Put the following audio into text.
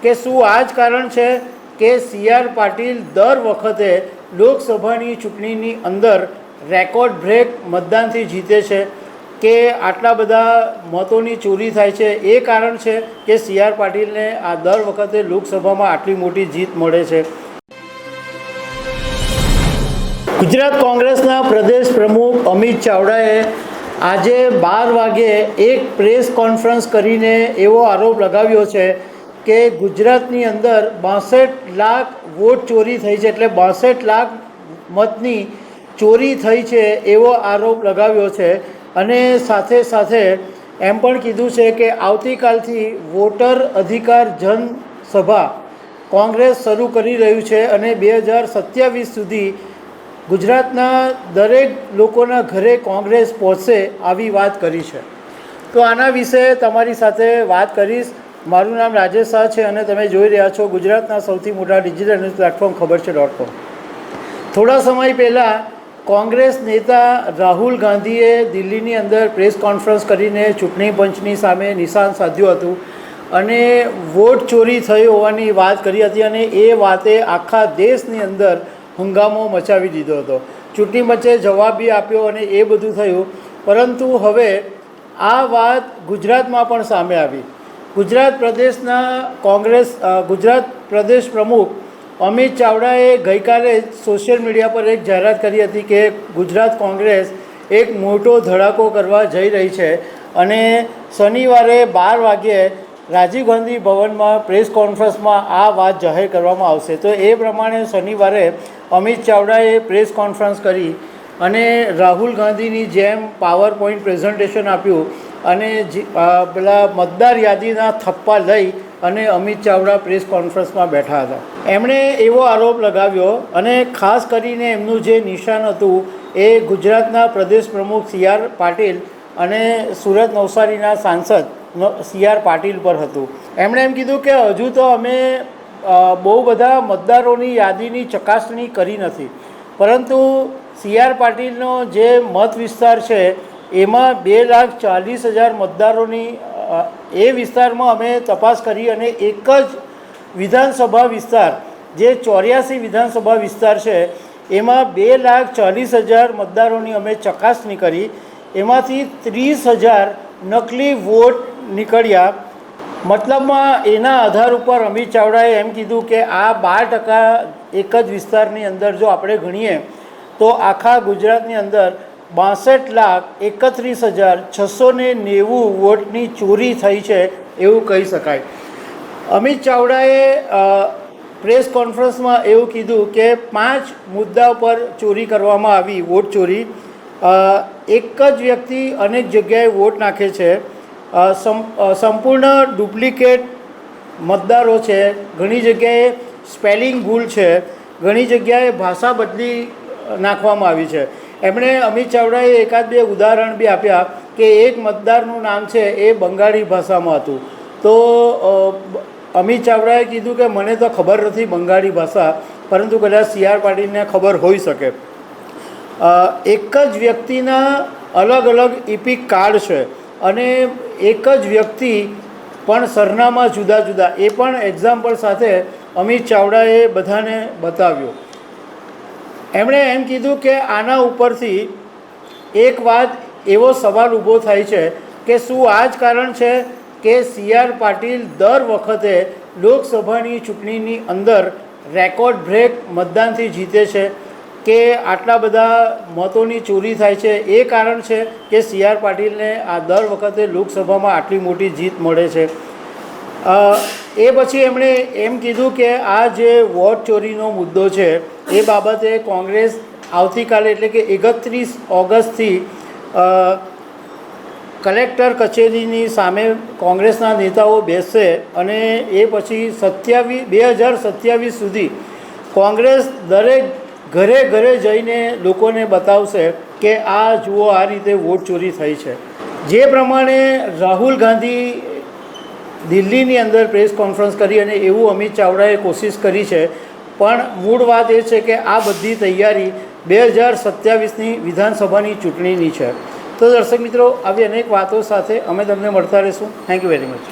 કે શું આ જ કારણ છે કે સી.આર. પાટીલ દર વખતે લોકસભાની ચૂંટણીની અંદર રેકોર્ડ બ્રેક મતદાનથી જીતે છે, કે આટલા બધા મતોની ચોરી થાય છે એ કારણ છે કે સી.આર. પાટીલને આ દર વખતે લોકસભામાં આટલી મોટી જીત મળે છે? ગુજરાત કોંગ્રેસના પ્રદેશ પ્રમુખ અમિત ચાવડાએ આજે 12 વાગ્યે એક પ્રેસ કોન્ફરન્સ કરીને એવો આરોપ લગાવ્યો છે કે ગુજરાતની અંદર 62 લાખ વોટ ચોરી થઈ છે, એટલે 62 લાખ મતની ચોરી થઈ છે એવો આરોપ લગાવ્યો છે. અને સાથે સાથે એમ પણ કીધું છે કે આવતીકાલથી વોટર અધિકાર જનસભા કોંગ્રેસ શરૂ કરી રહ્યું છે અને 2027 સુધી ગુજરાતના દરેક લોકોના ઘરે કોંગ્રેસ પહોંચશે, આવી વાત કરી છે. તો આના વિશે તમારી સાથે વાત કરીશ. મારું નામ રાજેશ શાહ છે અને તમે જોઈ રહ્યા છો ગુજરાતના સૌથી મોટા ડિજિટલ ન્યૂઝ પ્લેટફોર્મ ખબર છે .com. થોડા સમય પહેલાં કોંગ્રેસ નેતા રાહુલ ગાંધીએ દિલ્હીની અંદર પ્રેસ કોન્ફરન્સ કરીને ચૂંટણી પંચની સામે નિશાન સાધ્યું હતું અને વોટ ચોરી થઈ હોવાની વાત કરી હતી અને એ વાતે આખા દેશની અંદર હંગામો મચાવી દીધો હતો. ચૂંટણી પંચે જવાબ બી આપ્યો અને એ બધું થયું, પરંતુ હવે આ વાત ગુજરાતમાં પણ સામે આવી. ગુજરાત પ્રદેશ પ્રમુખ અમિત ચાવડાએ ગઈકાલે સોશિયલ મીડિયા પર એક જાહેરાત કરી હતી કે ગુજરાત કોંગ્રેસ એક મોટો ધડાકો કરવા જઈ રહી છે અને શનિવારે 12 વાગ્યે રાજીવ ગાંધી ભવનમાં પ્રેસ કોન્ફરન્સમાં આ વાત જાહેર કરવામાં આવશે. તો એ પ્રમાણે શનિવારે અમિત ચાવડાએ પ્રેસ કોન્ફરન્સ કરી અને રાહુલ ગાંધીની જેમ પાવર પોઈન્ટ પ્રેઝન્ટેશન આપ્યું અને પેલા મતદાર યાદીના થપ્પા લઈ અને અમિત ચાવડા પ્રેસ કોન્ફરન્સમાં બેઠા હતા. એમણે એવો આરોપ લગાવ્યો અને ખાસ કરીને એમનું જે નિશાન હતું એ ગુજરાતના પ્રદેશ પ્રમુખ સી.આર. પાટીલ અને સુરત નવસારીના સાંસદ સી.આર. પાટીલ પર હતું. એમણે એમ કીધું કે હજુ તો અમે બહુ બધા મતદારોની યાદીની ચકાસણી કરી નથી, પરંતુ સી.આર. પાટીલનો જે મત વિસ્તાર છે એમાં 2,40,000 મતદારોની એ વિસ્તારમાં અમે તપાસ કરી અને એક જ વિધાનસભા વિસ્તાર જે 84 વિધાનસભા વિસ્તાર છે એમાં 2,40,000 મતદારોની અમે ચકાસણી કરી. એમાંથી 30,000 નકલી વોટ નીકળ્યા. મતલબમાં એના આધાર ઉપર અમિત ચાવડાએ એમ કીધું કે આ 12% એક જ વિસ્તારની અંદર જો આપણે ગણીએ તો આખા ગુજરાતની અંદર 62,31,690 વોટની ચોરી થઈ છે એવું કહી શકાય. અમિત ચાવડાએ પ્રેસ કોન્ફરન્સમાં એવું કીધું કે 5 મુદ્દા પર ચોરી કરવામાં આવી, વોટ ચોરી. એક જ વ્યક્તિ અનેક જગ્યાએ વોટ નાખે છે, સંપૂર્ણ ડુપ્લિકેટ મતદારો છે, ઘણી જગ્યાએ સ્પેલિંગ ભૂલ છે, ઘણી જગ્યાએ ભાષા બદલી નાખવામાં આવી છે. એમણે અમિત ચાવડાએ એકાદ બે ઉદાહરણ બી આપ્યા કે એક મતદારનું નામ છે એ બંગાળી ભાષામાં હતું. તો અમિત ચાવડાએ કીધું કે મને તો ખબર નથી બંગાળી ભાષા, પરંતુ કદાચ સી.આર. પાટીલને ખબર હોઈ શકે. એક જ વ્યક્તિના અલગ અલગ ઇપિક કાર્ડ છે અને એક જ વ્યક્તિ પણ સરનામા જુદા જુદા, એ પણ એક્ઝામ્પલ સાથે અમિત ચાવડાએ બધાને બતાવ્યું. એમણે એમ કીધું કે આના ઉપરથી એક વાત એવો સવાલ ઊભો થાય છે કે શું આ જ કારણ છે કે સી.આર. પાટીલ દર વખતે લોકસભાની ચૂંટણીની અંદર રેકોર્ડ બ્રેક મતદાનથી જીતે છે, કે આટલા બધા મતોની ચોરી થાય છે એ કારણ છે કે સી.આર. પાટીલને આ દર વખતે લોકસભામાં આટલી મોટી જીત મળે છે? એ પછી એમણે એમ કીધું કે આ જે વોટ ચોરીનો મુદ્દો છે એ બાબતે કોંગ્રેસ આવતીકાલે એટલે કે 31 ઓગસ્ટથી કલેક્ટર કચેરીની સામે કોંગ્રેસના નેતાઓ બેસશે અને એ પછી 2027 સુધી કોંગ્રેસ દરેક ઘરે ઘરે જઈને લોકોને બતાવશે કે આ જુઓ આ રીતે વોટ ચોરી થઈ છે. જે પ્રમાણે રાહુલ ગાંધી દિલ્હીની અંદર પ્રેસ કોન્ફરન્સ કરી અને એવું અમિત ચાવડાએ કોશિશ કરી છે, પણ મૂળ વાત એ છે કે આ બધી તૈયારી 2027ની વિધાનસભાની ચૂંટણીની છે. તો દર્શક મિત્રો, આવી અનેક વાતો સાથે અમે તમને મળતા રહીશું. Thank you very much.